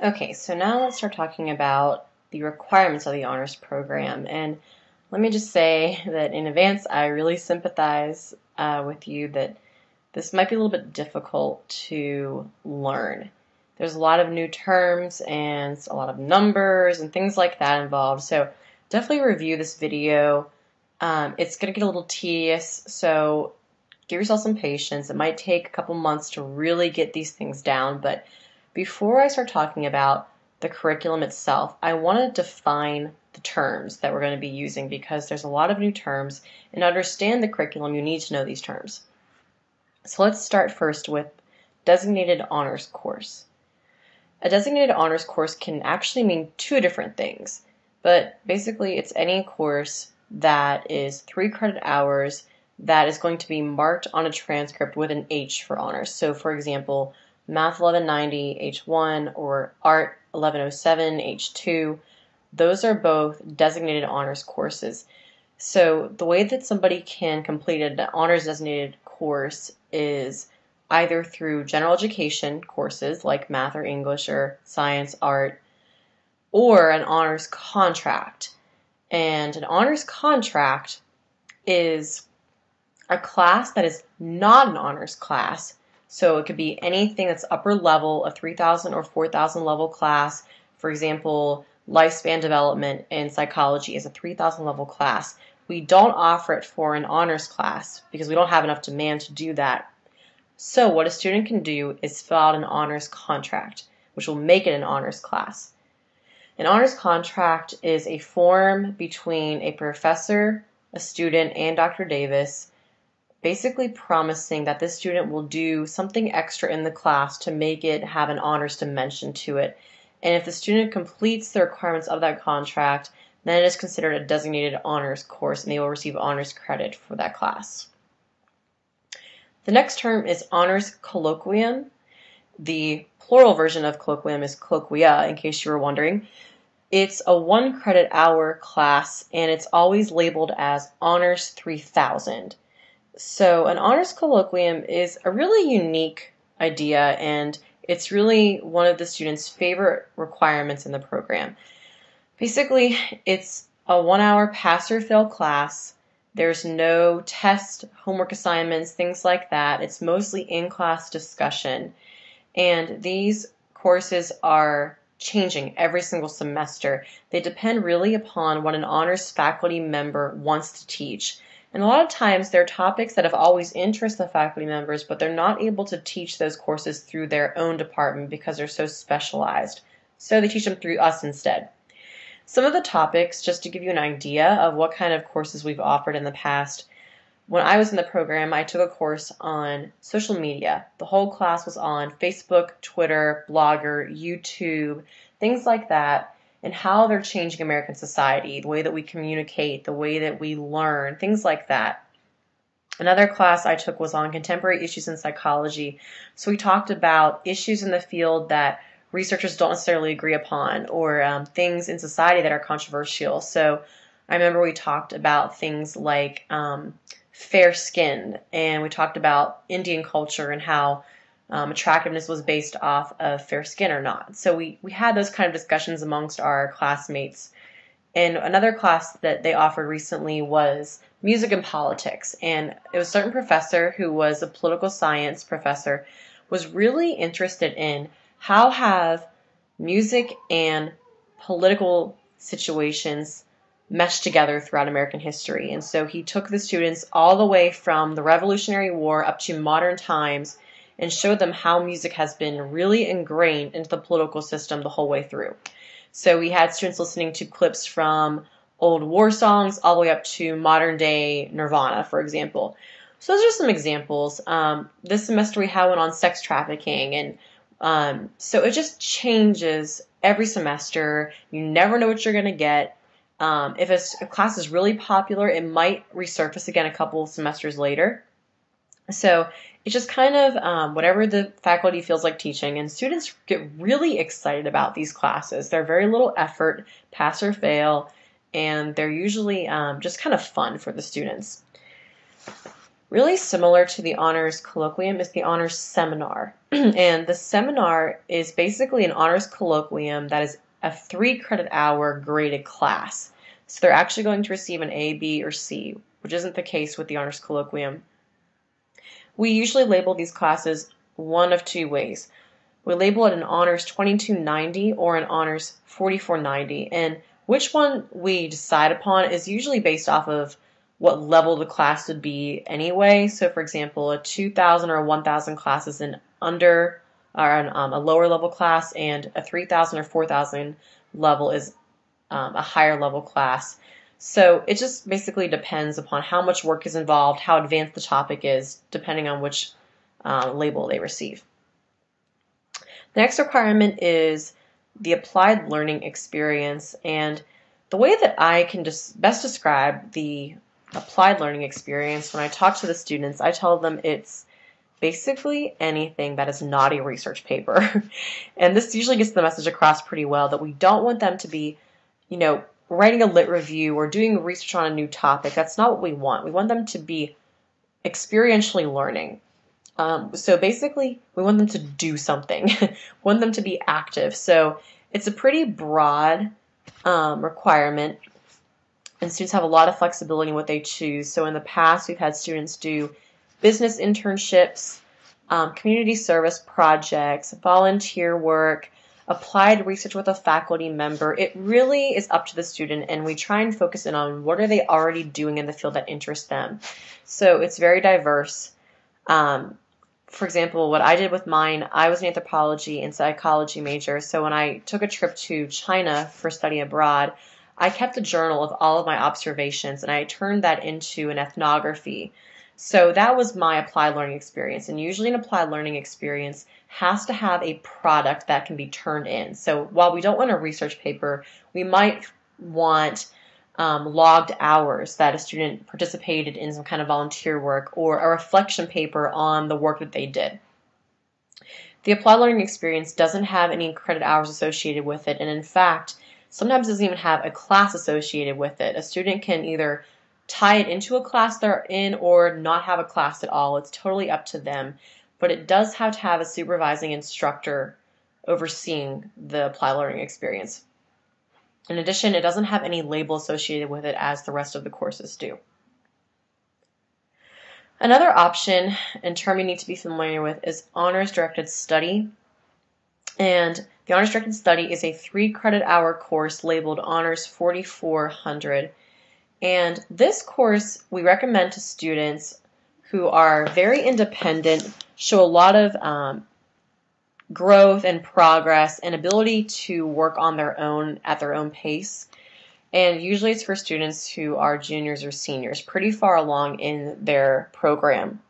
Okay, so now let's start talking about the requirements of the honors program. And let me just say that in advance, I really sympathize with you that this might be a little bit difficult to learn. There's a lot of new terms and a lot of numbers and things like that involved. So definitely review this video. It's going to get a little tedious, so give yourself some patience. It might take a couple months to really get these things down, but before I start talking about the curriculum itself, I want to define the terms that we're going to be using because there's a lot of new terms, and to understand the curriculum, you need to know these terms. So let's start first with designated honors course. A designated honors course can actually mean two different things, but basically it's any course that is 3 credit hours that is going to be marked on a transcript with an H for honors. So for example, Math 1190 H1 or Art 1107 H2, those are both designated honors courses. So the way that somebody can complete an honors designated course is either through general education courses like math or English or science, art, or an honors contract. And an honors contract is a class that is not an honors class. So it could be anything that's upper level, a 3,000 or 4,000 level class. For example, lifespan development in psychology is a 3,000 level class. We don't offer it for an honors class because we don't have enough demand to do that. So what a student can do is fill out an honors contract, which will make it an honors class. An honors contract is a form between a professor, a student, and Dr. Davis, basically promising that this student will do something extra in the class to make it have an honors dimension to it. And if the student completes the requirements of that contract, then it is considered a designated honors course and they will receive honors credit for that class. The next term is honors colloquium. The plural version of colloquium is colloquia, in case you were wondering. It's a 1 credit hour class and it's always labeled as honors 3000. So an honors colloquium is a really unique idea and it's really one of the students' favorite requirements in the program. Basically, it's a 1 hour pass or fail class. There's no test, homework assignments, things like that. It's mostly in-class discussion. And these courses are changing every single semester. They depend really upon what an honors faculty member wants to teach. And a lot of times they're topics that have always interested the faculty members, but they're not able to teach those courses through their own department because they're so specialized. So they teach them through us instead. Some of the topics, just to give you an idea of what kind of courses we've offered in the past. When I was in the program, I took a course on social media. The whole class was on Facebook, Twitter, Blogger, YouTube, things like that, and how they're changing American society, the way that we communicate, the way that we learn, things like that. Another class I took was on contemporary issues in psychology. So we talked about issues in the field that researchers don't necessarily agree upon or things in society that are controversial. So I remember we talked about things like fair skin, and we talked about Indian culture and how attractiveness was based off of fair skin or not. So we had those kind of discussions amongst our classmates. And another class that they offered recently was music and politics. And it was a certain professor who was a political science professor, was really interested in how have music and political situations meshed together throughout American history. And so he took the students all the way from the Revolutionary War up to modern times and showed them how music has been really ingrained into the political system the whole way through. So we had students listening to clips from old war songs all the way up to modern day Nirvana, for example. So those are some examples. This semester we had one on sex trafficking, and so it just changes every semester. You never know what you're going to get. If a class is really popular, it might resurface again a couple of semesters later. So it's just kind of whatever the faculty feels like teaching, and students get really excited about these classes. They're very little effort, pass or fail, and they're usually just kind of fun for the students. Really similar to the honors colloquium is the honors seminar. And the seminar is basically an honors colloquium that is a 3-credit hour graded class. So they're actually going to receive an A, B, or C, which isn't the case with the honors colloquium. We usually label these classes one of two ways. We label it an honors 2290 or an honors 4490, and which one we decide upon is usually based off of what level the class would be anyway. So for example, a 2000 or a 1000 class is an under or a lower level class, and a 3000 or 4000 level is a higher level class. So it just basically depends upon how much work is involved, how advanced the topic is, depending on which label they receive. The next requirement is the applied learning experience, and the way that I can just best describe the applied learning experience when I talk to the students, I tell them it's basically anything that is not a research paper. And this usually gets the message across pretty well, that we don't want them to be, writing a lit review or doing research on a new topic. That's not what we want. We want them to be experientially learning. So basically, we want them to do something. We want them to be active. So it's a pretty broad requirement, and students have a lot of flexibility in what they choose. So in the past, we've had students do business internships, community service projects, volunteer work, applied research with a faculty member. It really is up to the student, and we try and focus in on what are they already doing in the field that interests them. So it's very diverse. For example, what I did with mine, I was an anthropology and psychology major, so when I took a trip to China for study abroad, I kept a journal of all of my observations, and I turned that into an ethnography. So that was my applied learning experience, and usually an applied learning experience has to have a product that can be turned in. So while we don't want a research paper, we might want logged hours that a student participated in some kind of volunteer work, or a reflection paper on the work that they did. The applied learning experience doesn't have any credit hours associated with it, and in fact, sometimes it doesn't even have a class associated with it. A student can either tie it into a class they're in or not have a class at all. It's totally up to them, but it does have to have a supervising instructor overseeing the applied learning experience. In addition, it doesn't have any label associated with it as the rest of the courses do. Another option and term you need to be familiar with is honors-directed study. And the honors-directed study is a 3-credit hour course labeled Honors 4400. And this course we recommend to students who are very independent, show a lot of growth and progress and ability to work on their own at their own pace. And usually it's for students who are juniors or seniors, pretty far along in their program.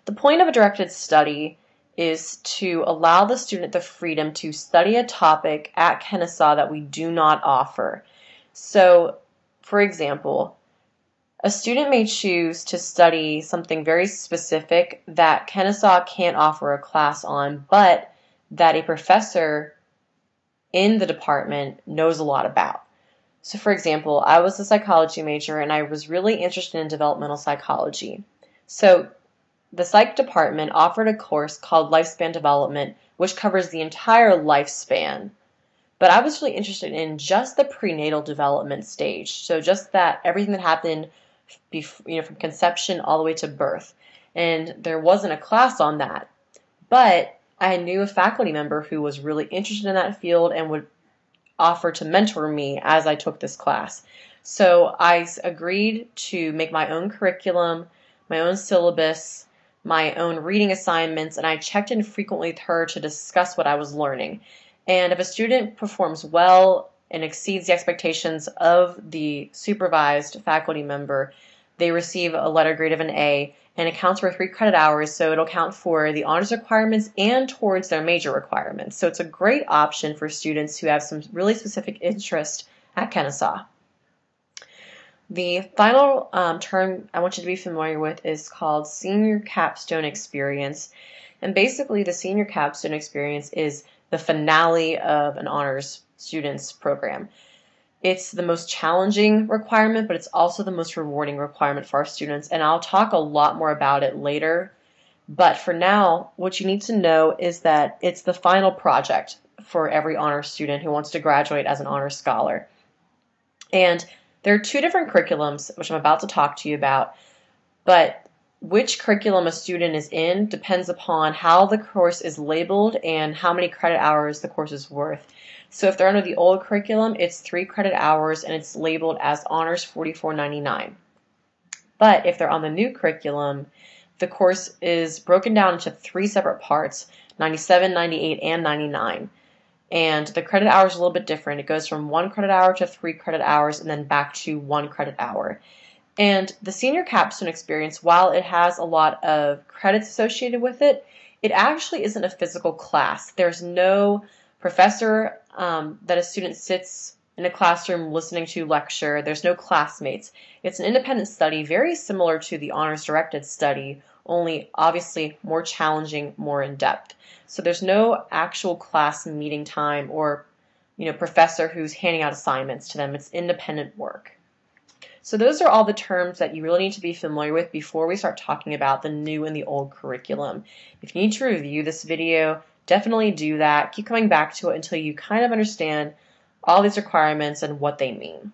The point of a directed study is to allow the student the freedom to study a topic at Kennesaw that we do not offer. So, for example, a student may choose to study something very specific that Kennesaw can't offer a class on, but that a professor in the department knows a lot about. So for example, I was a psychology major and I was really interested in developmental psychology. So the psych department offered a course called Lifespan Development, which covers the entire lifespan. But I was really interested in just the prenatal development stage. So just that everything that happened from conception all the way to birth. And there wasn't a class on that. But I knew a faculty member who was really interested in that field and would offer to mentor me as I took this class. So I agreed to make my own curriculum, my own syllabus, my own reading assignments, and I checked in frequently with her to discuss what I was learning. And if a student performs well and exceeds the expectations of the supervised faculty member, they receive a letter grade of an A, and it counts for 3 credit hours, so it'll count for the honors requirements and towards their major requirements. So it's a great option for students who have some really specific interest at Kennesaw. The final term I want you to be familiar with is called Senior Capstone Experience. And basically the Senior Capstone Experience is the finale of an honors students program. It's the most challenging requirement, but it's also the most rewarding requirement for our students, and I'll talk a lot more about it later. But for now, what you need to know is that it's the final project for every honors student who wants to graduate as an honors scholar. And there are two different curriculums, which I'm about to talk to you about, but which curriculum a student is in depends upon how the course is labeled and how many credit hours the course is worth. So if they're under the old curriculum, it's 3 credit hours and it's labeled as Honors $44.99. But if they're on the new curriculum, the course is broken down into 3 separate parts, 97, 98, and 99. And the credit hour is a little bit different. It goes from 1 credit hour to 3 credit hours and then back to 1 credit hour. And the senior capstone experience, while it has a lot of credits associated with it, it actually isn't a physical class. There's no professor that a student sits in a classroom listening to lecture. There's no classmates. It's an independent study, very similar to the honors directed study, only obviously more challenging, more in depth. So there's no actual class meeting time or professor who's handing out assignments to them. It's independent work. So those are all the terms that you really need to be familiar with before we start talking about the new and the old curriculum. If you need to review this video, definitely do that. Keep coming back to it until you kind of understand all these requirements and what they mean.